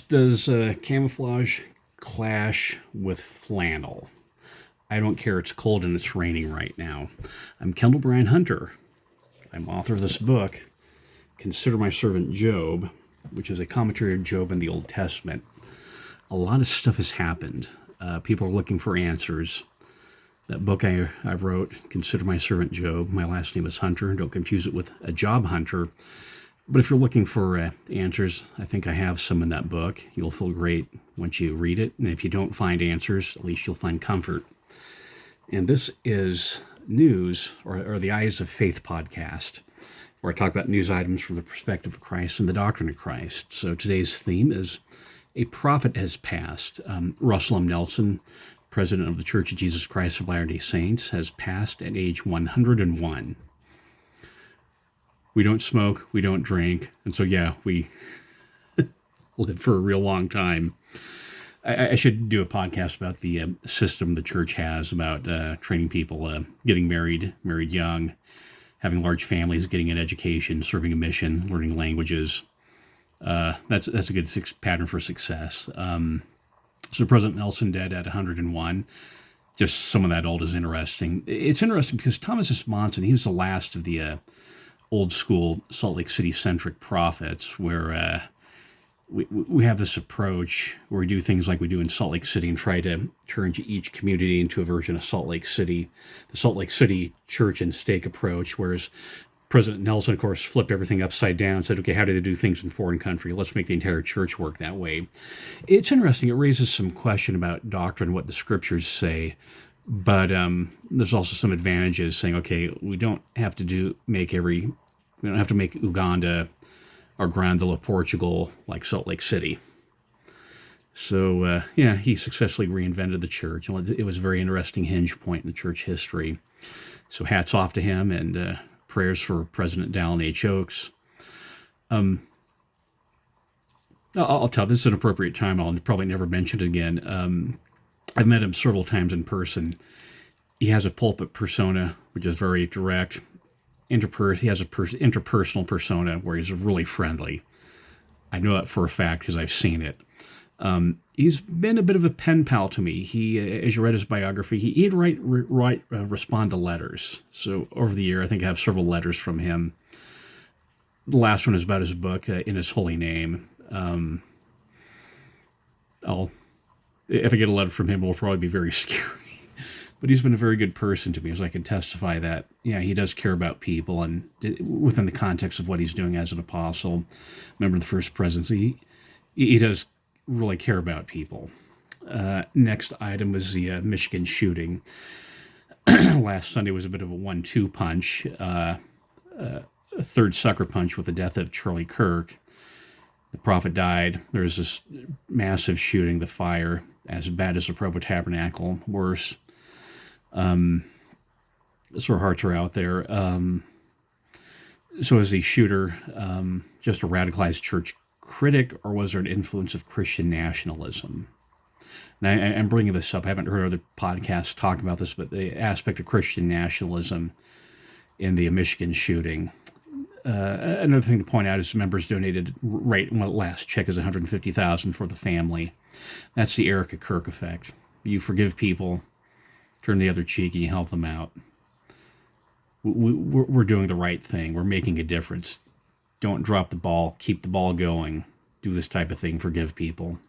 Does camouflage clash with flannel? I don't care. It's cold and it's raining right now. I'm Kendall Brian Hunter. I'm author of this book, Consider My Servant Job, which is a commentary of Job in the Old Testament. A lot of stuff has happened. People are looking for answers. That book I wrote, Consider My Servant Job, my last name is Hunter. Don't confuse it with a job hunter. But if you're looking for answers, I think I have some in that book. You'll feel great once you read it. And if you don't find answers, at least you'll find comfort. And this is News, or the Eyes of Faith podcast, where I talk about news items from the perspective of Christ and the doctrine of Christ. So today's theme is A Prophet Has Passed. Russell M. Nelson, president of the Church of Jesus Christ of Latter-day Saints, has passed at age 101. We don't smoke, we don't drink, and so we live for a real long time. I should do a podcast about the system the church has about training people, getting married young, having large families, getting an education, serving a mission, learning languages. That's a good pattern for success. So President Nelson dead at 101. Just some of that old is interesting. It's interesting because Thomas S. Monson, he was the last of the old school Salt Lake City Centric prophets, where we have this approach where we do things like we do in Salt Lake City and try to turn each community into a version of Salt Lake City, the Salt Lake City church and stake approach, whereas President Nelson, of course, flipped everything upside down and said, okay, how do they do things in foreign country? Let's make the entire church work that way. It's interesting. It raises some question about doctrine, what the scriptures say. But there's also some advantages saying, okay, we don't have to make Uganda or Grândola, Portugal, like Salt Lake City. So, he successfully reinvented the church. It was a very interesting hinge point in the church history. So hats off to him, and prayers for President Dallin H. Oaks. I'll tell, this is an appropriate time. I'll probably never mention it again. I've met him several times in person. He has a pulpit persona, which is very direct. He has a interpersonal persona where he's really friendly. I know that for a fact because I've seen it. He's been a bit of a pen pal to me. He, as you read his biography, he'd respond to letters. So over the year, I think I have several letters from him. The last one is about his book, In His Holy Name. If I get a letter from him, it will probably be very scary. But he's been a very good person to me, as I can testify that, he does care about people, and within the context of what he's doing as an apostle, member of the First Presidency, he does really care about people. Next item was the Michigan shooting. Last Sunday was a bit of a 1-2 punch, a third sucker punch with the death of Charlie Kirk. The prophet died. There was this massive shooting, the fire, as bad as the Provo Tabernacle, worse. So our hearts are out there. So is the shooter just a radicalized church critic, or was there an influence of Christian nationalism? And I'm bringing this up. I haven't heard other podcasts talk about this, but the aspect of Christian nationalism in the Michigan shooting. Another thing to point out is members donated, last check is $150,000 for the family. That's the Erica Kirk effect. You forgive people, turn the other cheek, and you help them out. We're doing the right thing. We're making a difference. Don't drop the ball. Keep the ball going. Do this type of thing. Forgive people.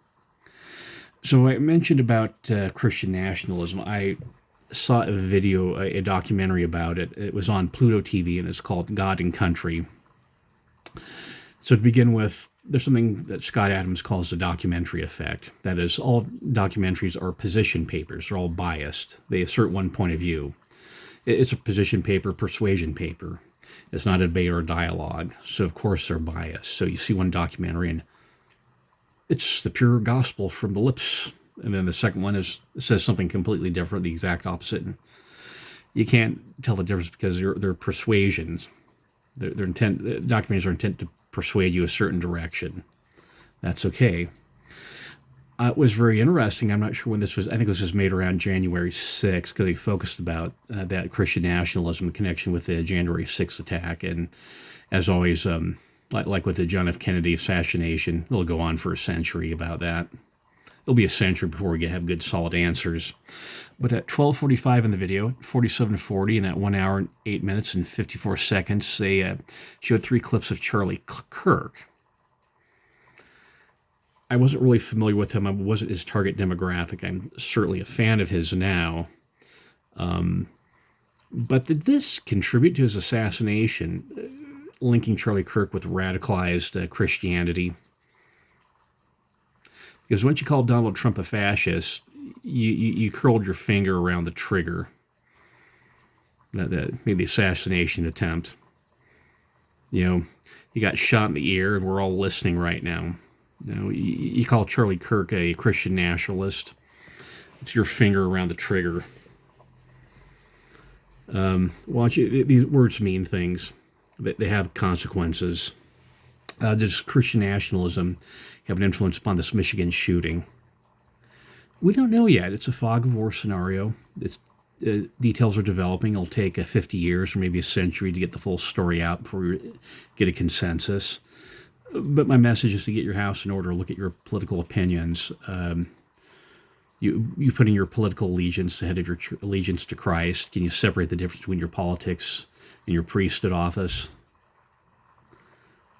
So I mentioned about Christian nationalism. I saw a video, a documentary about it. It was on Pluto TV, and it's called God and Country. So to begin with, there's something that Scott Adams calls the documentary effect. That is, all documentaries are position papers. They're all biased. They assert one point of view. It's a position paper, persuasion paper. It's not a debate or a dialogue. So, of course, they're biased. So you see one documentary, and it's the pure gospel from the lips. And then the second one says something completely different, the exact opposite. And you can't tell the difference because they're persuasions. Documentaries are intent to persuade you a certain direction. That's okay. It was very interesting. I'm not sure when this was. I think this was made around January 6th because they focused about that Christian nationalism, the connection with the January 6th attack. And as always, a like with the John F. Kennedy assassination. It'll go on for a century about that. It'll be a century before we have good, solid answers. But at 12:45 in the video, 47:40, and at 1 hour and 8 minutes and 54 seconds, they showed 3 clips of Charlie Kirk. I wasn't really familiar with him. I wasn't his target demographic. I'm certainly a fan of his now. But did this contribute to his assassination, linking Charlie Kirk with radicalized Christianity? Because once you called Donald Trump a fascist, you curled your finger around the trigger. That made the assassination attempt. You got shot in the ear, and we're all listening right now. You call Charlie Kirk a Christian nationalist. It's your finger around the trigger. These words mean things. They have consequences. Does Christian nationalism have an influence upon this Michigan shooting? We don't know yet. It's a fog of war scenario. Details are developing. It'll take 50 years or maybe a century to get the full story out before we get a consensus. But my message is to get your house in order, look at your political opinions. You put in your political allegiance ahead of your allegiance to Christ. Can you separate the difference between your politics and your priesthood office?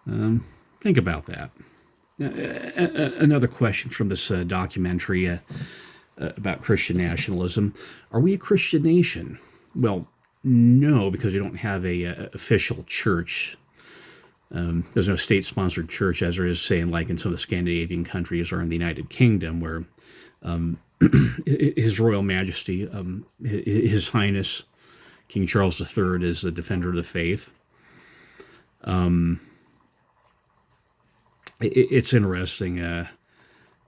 Think about that. Another question from this documentary about Christian nationalism. Are we a Christian nation? Well, no, because we don't have a official church. There's no state-sponsored church, as there is, say, in some of the Scandinavian countries or in the United Kingdom, where His Royal Majesty, His Highness, King Charles III, is the defender of the faith. It's interesting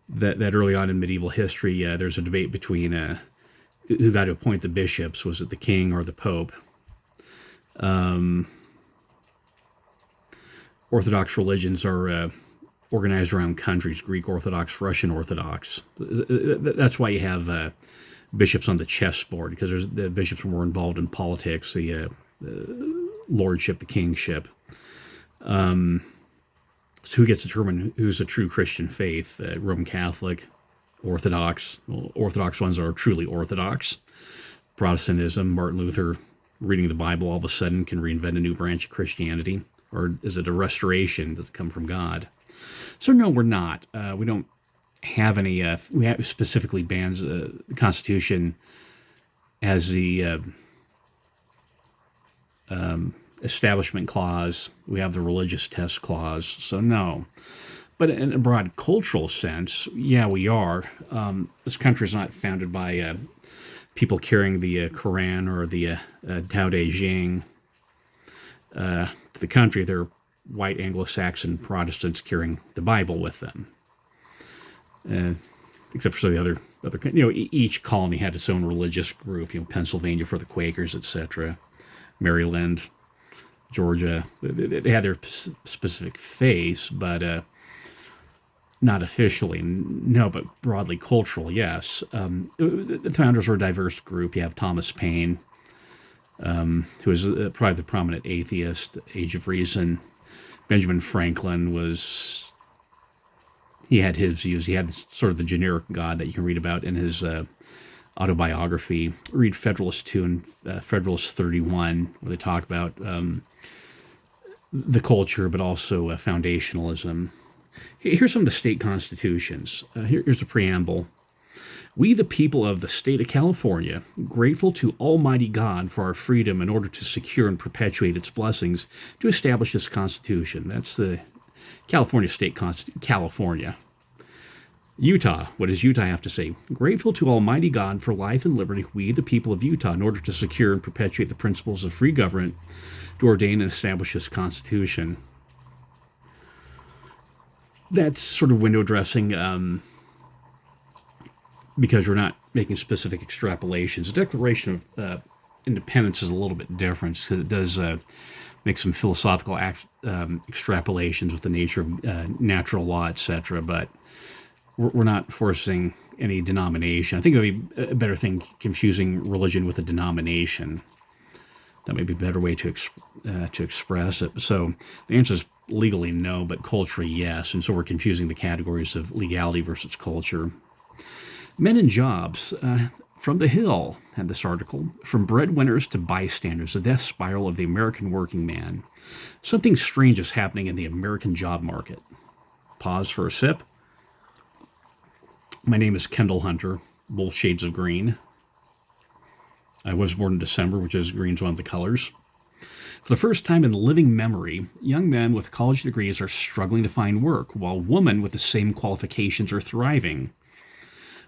that early on in medieval history, there's a debate between who got to appoint the bishops. Was it the king or the pope? Orthodox religions are organized around countries: Greek Orthodox, Russian Orthodox. That's why you have bishops on the chessboard, because the bishops are more involved in politics, the lordship, the kingship. So who gets to determine who's a true Christian faith? Roman Catholic, Orthodox. Well, Orthodox ones are truly Orthodox. Protestantism, Martin Luther reading the Bible all of a sudden can reinvent a new branch of Christianity. Or is it a restoration that's come from God? So no, we're not. We don't have any. We have specifically bans the Constitution as the Establishment Clause. We have the Religious Test Clause. So no. But in a broad cultural sense, yeah, we are. This country is not founded by people carrying the Quran or the Tao Te Ching to the country. They're white Anglo-Saxon Protestants carrying the Bible with them. Except for some of the other, each colony had its own religious group. Pennsylvania for the Quakers, etc. Maryland, Georgia, they had their specific face, but not officially. No, but broadly cultural, yes. The founders were a diverse group. You have Thomas Paine, who was probably the prominent atheist, Age of Reason. Benjamin Franklin he had his views. He had sort of the generic God that you can read about in his autobiography. Read Federalist 2 and Federalist 31, where they talk about the culture, but also foundationalism. Here's some of the state constitutions. Here's a preamble. We, the people of the state of California, grateful to Almighty God for our freedom in order to secure and perpetuate its blessings, to establish this Constitution. That's the California State Constitution. California. Utah. What does Utah have to say? Grateful to Almighty God for life and liberty, we, the people of Utah, in order to secure and perpetuate the principles of free government, to ordain and establish this Constitution. That's sort of window dressing, because we're not making specific extrapolations. The Declaration of Independence is a little bit different, because it does make some philosophical extrapolations with the nature of natural law, etc., but we're not forcing any denomination. I think it would be a better thing confusing religion with a denomination. That may be a better way to express it. So the answer is legally no, but culturally yes. And so we're confusing the categories of legality versus culture. Men in jobs. From The Hill had this article. From breadwinners to bystanders, the death spiral of the American working man. Something strange is happening in the American job market. Pause for a sip. My name is Kendall Hunter, both shades of green. I was born in December, which is green's one of the colors. For the first time in living memory, young men with college degrees are struggling to find work, while women with the same qualifications are thriving.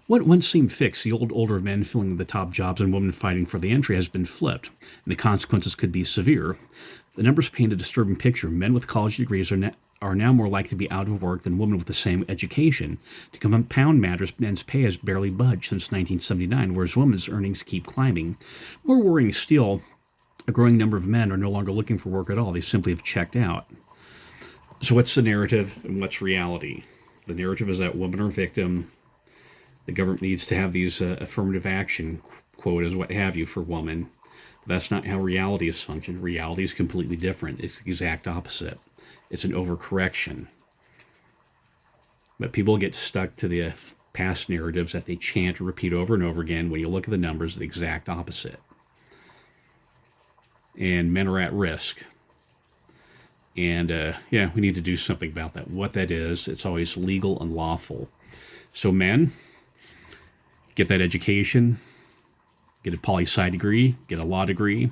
What once seemed fixed, the older men filling the top jobs and women fighting for the entry, has been flipped, and the consequences could be severe. The numbers paint a disturbing picture. Men with college degrees are now more likely to be out of work than women with the same education. To compound matters, men's pay has barely budged since 1979, whereas women's earnings keep climbing. More worrying still, a growing number of men are no longer looking for work at all. They simply have checked out. So what's the narrative and what's reality? The narrative is that women are victim. The government needs to have these affirmative action quotas, what have you, for women. But that's not how reality is functioned. Reality is completely different. It's the exact opposite. It's an overcorrection. But people get stuck to the past narratives that they chant or repeat over and over again. When you look at the numbers, the exact opposite. And men are at risk. And we need to do something about that. What that is, it's always legal and lawful. So men, get that education, get a poli-sci degree, get a law degree,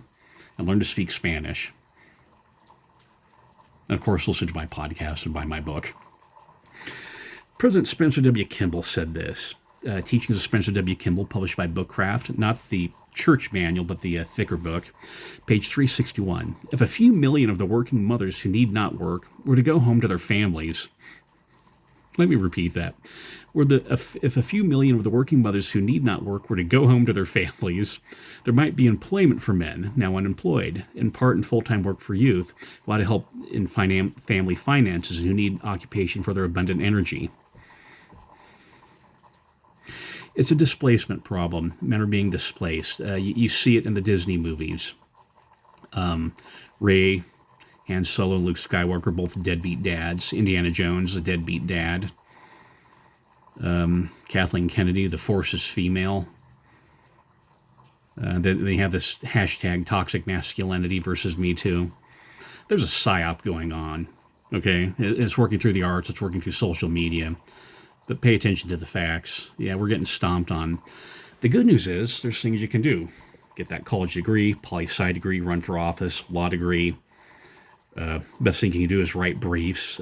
and learn to speak Spanish. And of course, listen to my podcast and buy my book. President Spencer W. Kimball said this. Teachings of Spencer W. Kimball, published by Bookcraft, not the church manual, but the thicker book, page 361. If a few million of the working mothers who need not work were to go home to their families, let me repeat that. If a few million of the working mothers who need not work were to go home to their families, there might be employment for men now unemployed, in part in full-time work for youth, a lot of help in family finances who need occupation for their abundant energy. It's a displacement problem. Men are being displaced. You see it in the Disney movies. Rey, Han Solo, and Luke Skywalker, both deadbeat dads. Indiana Jones, a deadbeat dad. Kathleen Kennedy, the Force is female. They have this hashtag toxic masculinity versus Me Too. There's a psyop going on, okay? It's working through the arts, it's working through social media. But pay attention to the facts. Yeah, we're getting stomped on. The good news is there's things you can do. Get that college degree, poli-sci degree, run for office, law degree. Best thing you can do is write briefs,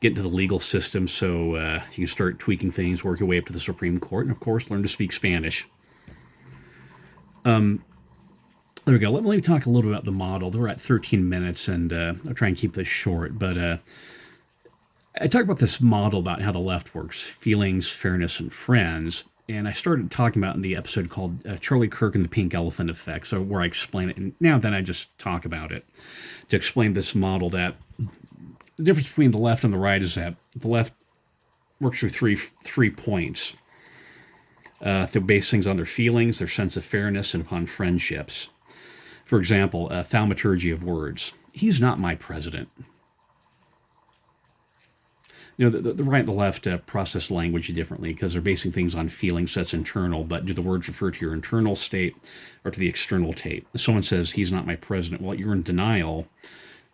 get into the legal system so you can start tweaking things, work your way up to the Supreme Court, and of course, learn to speak Spanish. There we go. Let me talk a little bit about the model. We're at 13 minutes, and I'll try and keep this short, but I talk about this model about how the left works, feelings, fairness, and friends. And I started talking about in the episode called Charlie Kirk and the Pink Elephant Effect, so where I explain it. And now then I just talk about it to explain this model that the difference between the left and the right is that the left works through three points. They base things on their feelings, their sense of fairness, and upon friendships. For example, thaumaturgy of words. He's not my president. You know, the right and the left process language differently because they're basing things on feelings that's internal, but do the words refer to your internal state or to the external state? If someone says, he's not my president, well, you're in denial.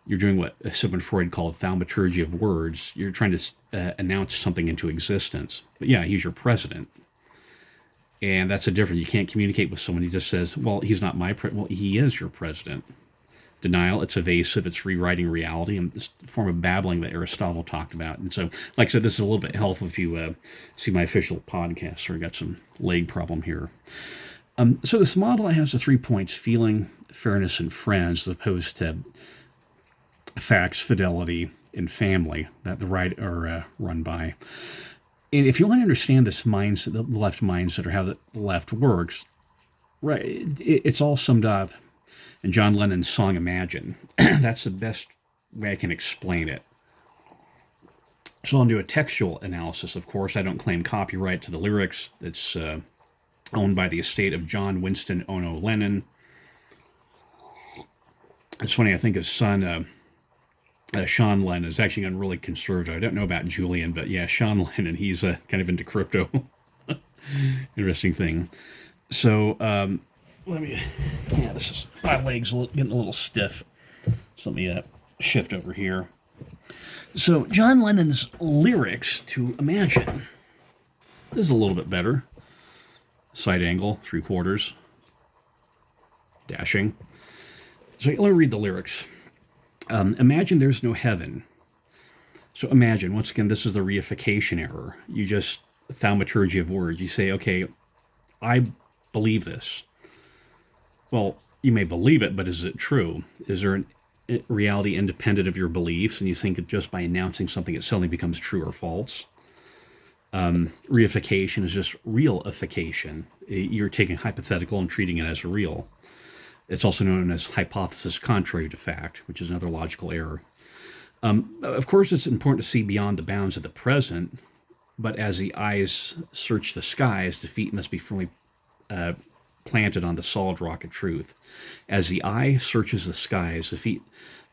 You're doing what Sigmund Freud called thaumaturgy of words. You're trying to announce something into existence. But yeah, he's your president. And that's a difference. You can't communicate with someone who just says, well, he's not my president. Well, he is your president. Denial, it's evasive, it's rewriting reality, and it's a form of babbling that Aristotle talked about. And so, like I said, this is a little bit helpful if you see my official podcast, or I got some leg problem here. So this model has the 3 points: feeling, fairness, and friends, as opposed to facts, fidelity, and family that the right are run by. And if you want to understand this mindset, the left mindset, or how the left works, right, it's all summed up in John Lennon's song Imagine. That's the best way I can explain it. So I'll do a textual analysis, of course. I don't claim copyright to the lyrics. It's owned by the estate of John Winston Ono Lennon. It's funny, I think his son, Sean Lennon, is actually gotten really conservative. I don't know about Julian, but yeah, Sean Lennon, he's kind of into crypto. Interesting thing. So let me, yeah, this is, my legs getting a little stiff. So let me shift over here. So John Lennon's lyrics to Imagine. This is a little bit better. Side angle, 3/4. Dashing. So let me read the lyrics. Imagine there's no heaven. So imagine, once again, this is the reification error. You just, thaumaturgy of words. You say, okay, I believe this. Well, you may believe it, but is it true? Is there a reality independent of your beliefs, and you think that just by announcing something it suddenly becomes true or false? Reification is just realification. You're taking hypothetical and treating it as real. It's also known as hypothesis contrary to fact, which is another logical error. Of course, it's important to see beyond the bounds of the present, but as the eyes search the skies, the feet must be firmly planted on the solid rock of truth. As the eye searches the skies, the feet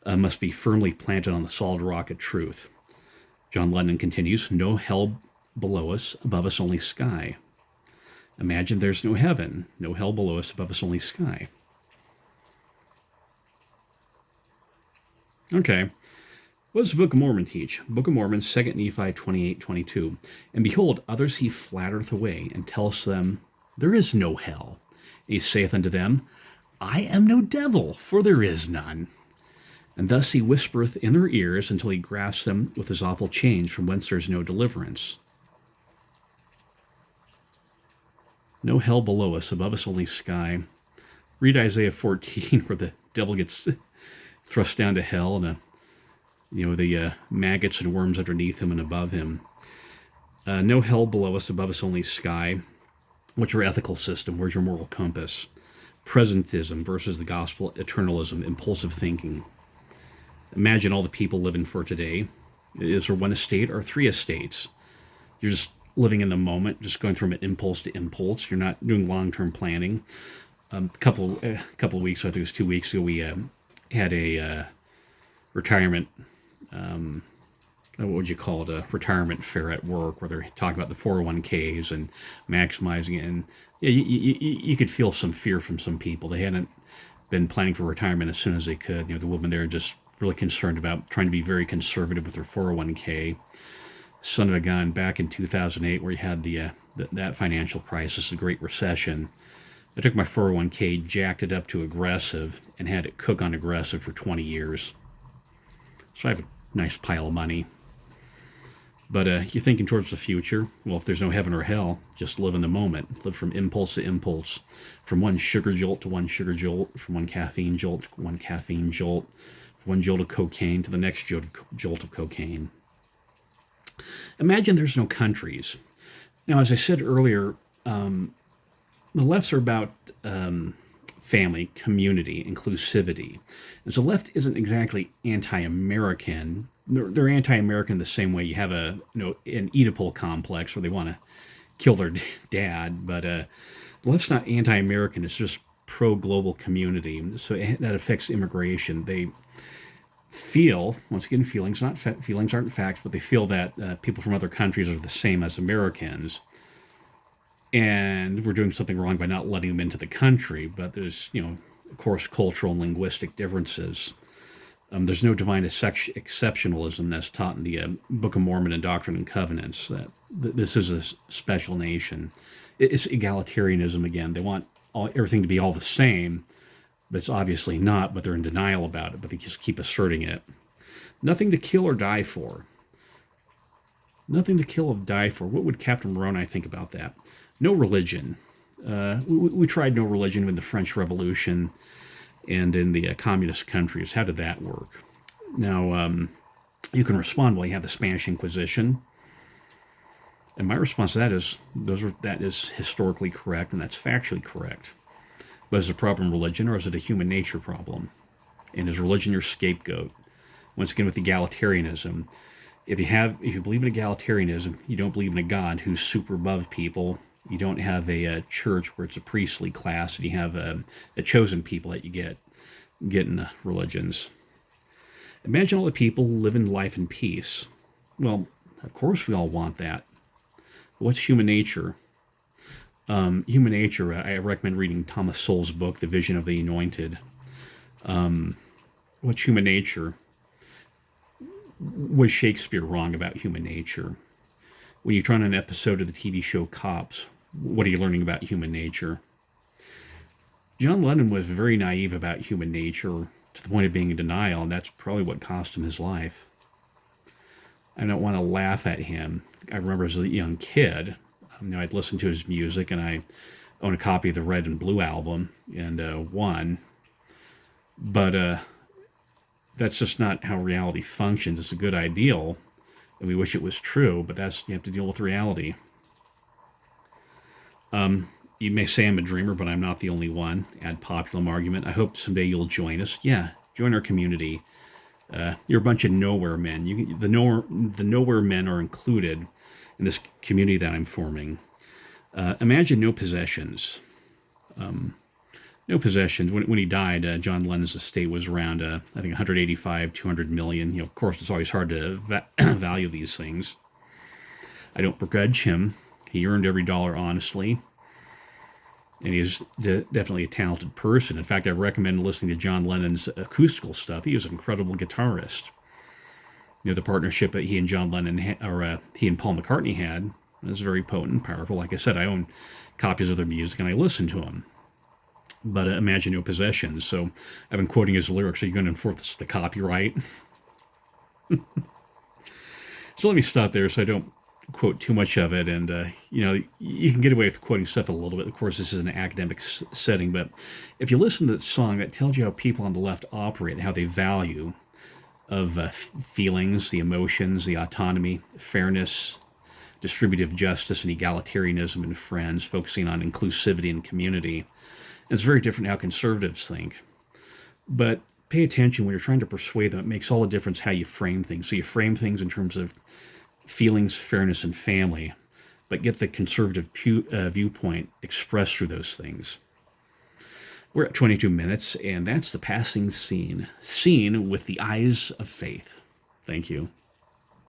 must be firmly planted on the solid rock of truth. John Lennon continues, no hell below us, above us only sky. Imagine there's no heaven, no hell below us, above us only sky. Okay. What does the Book of Mormon teach? Book of Mormon, 2 Nephi 28:22. And behold, others he flattereth away, and telleth them, there is no hell. And he saith unto them, I am no devil, for there is none. And thus he whispereth in their ears until he grasps them with his awful chains, from whence there is no deliverance. No hell below us, above us only sky. Read Isaiah 14, where the devil gets thrust down to hell, and the maggots and worms underneath him and above him. No hell below us, above us only sky. What's your ethical system? Where's your moral compass? Presentism versus the gospel eternalism, impulsive thinking. Imagine all the people living for today. Is there one estate or three estates? You're just living in the moment, just going from an impulse to impulse. You're not doing long-term planning. A couple of weeks, I think it was 2 weeks ago, we had a retirement, what would you call it, a retirement fair at work, where they're talking about the 401ks and maximizing it. And yeah, you could feel some fear from some people. They hadn't been planning for retirement as soon as they could. The women there are just really concerned about trying to be very conservative with their 401k. Son of a gun, back in 2008, where you had that financial crisis, the Great Recession, I took my 401k, jacked it up to aggressive, and had it cook on aggressive for 20 years. So I have a nice pile of money. But you're thinking towards the future. Well, if there's no heaven or hell, just live in the moment. Live from impulse to impulse. From one sugar jolt to one sugar jolt. From one caffeine jolt to one caffeine jolt. From one jolt of cocaine to the next jolt of cocaine. Imagine there's no countries. Now, as I said earlier, the lefts are about family, community, inclusivity. And so left isn't exactly anti-American. They're anti-American the same way you have an Oedipal complex where they want to kill their dad. But the left's not anti-American. It's just pro-global community. So that affects immigration. They feel, once again, feelings aren't facts, but they feel that people from other countries are the same as Americans. And we're doing something wrong by not letting them into the country. But there's, of course, cultural and linguistic differences. There's no divine exceptionalism that's taught in the Book of Mormon and Doctrine and Covenants. That this is a special nation. It's egalitarianism again. They want everything to be all the same, but it's obviously not. But they're in denial about it. But they just keep asserting it. Nothing to kill or die for. Nothing to kill or die for. What would Captain Moroni think about that? No religion. We tried no religion in the French Revolution and in the communist countries. How did that work? Now, you can respond, well, you have the Spanish Inquisition. And my response to that is, that is historically correct, and that's factually correct. But is it a problem religion, or is it a human nature problem? And is religion your scapegoat? Once again, with egalitarianism, if you believe in egalitarianism, you don't believe in a God who's super above people. You don't have a church where it's a priestly class, and you have a chosen people that you get. get in religions. Imagine all the people living life in peace. Well, of course we all want that. What's human nature? Human nature, I recommend reading Thomas Sowell's book, The Vision of the Anointed. What's human nature? Was Shakespeare wrong about human nature? When you turn on an episode of the TV show Cops, what are you learning about human nature? John Lennon was very naive about human nature to the point of being in denial, and that's probably what cost him his life. I don't want to laugh at him. I remember as a young kid, I'd listen to his music, and I own a copy of the Red and Blue album, and one. But that's just not how reality functions. It's a good ideal, and we wish it was true, but you have to deal with reality. You may say I'm a dreamer, but I'm not the only one. Ad populum argument. I hope someday you'll join us. Yeah, join our community. You're a bunch of nowhere men. The nowhere men are included in this community that I'm forming. Imagine no possessions. No possessions. When he died, John Lennon's estate was around, I think, 185, 200 million. Of course, it's always hard to value these things. I don't begrudge him. He earned every dollar honestly. And he's definitely a talented person. In fact, I recommend listening to John Lennon's acoustical stuff. He was an incredible guitarist. The partnership that he and John Lennon, he and Paul McCartney had, was very potent and powerful. Like I said, I own copies of their music and I listen to them. But imagine no possessions. So I've been quoting his lyrics. Are you going to enforce the copyright? So let me stop there so I don't quote too much of it. And, you can get away with quoting stuff a little bit. Of course, this is an academic setting. But if you listen to the song, that tells you how people on the left operate, how they value of feelings, the emotions, the autonomy, fairness, distributive justice, and egalitarianism in friends, focusing on inclusivity and community. And it's very different how conservatives think. But pay attention when you're trying to persuade them. It makes all the difference how you frame things. So you frame things in terms of feelings, fairness, and family, but get the conservative viewpoint expressed through those things. We're at 22 minutes, and that's the passing scene. Seen with the eyes of faith. Thank you.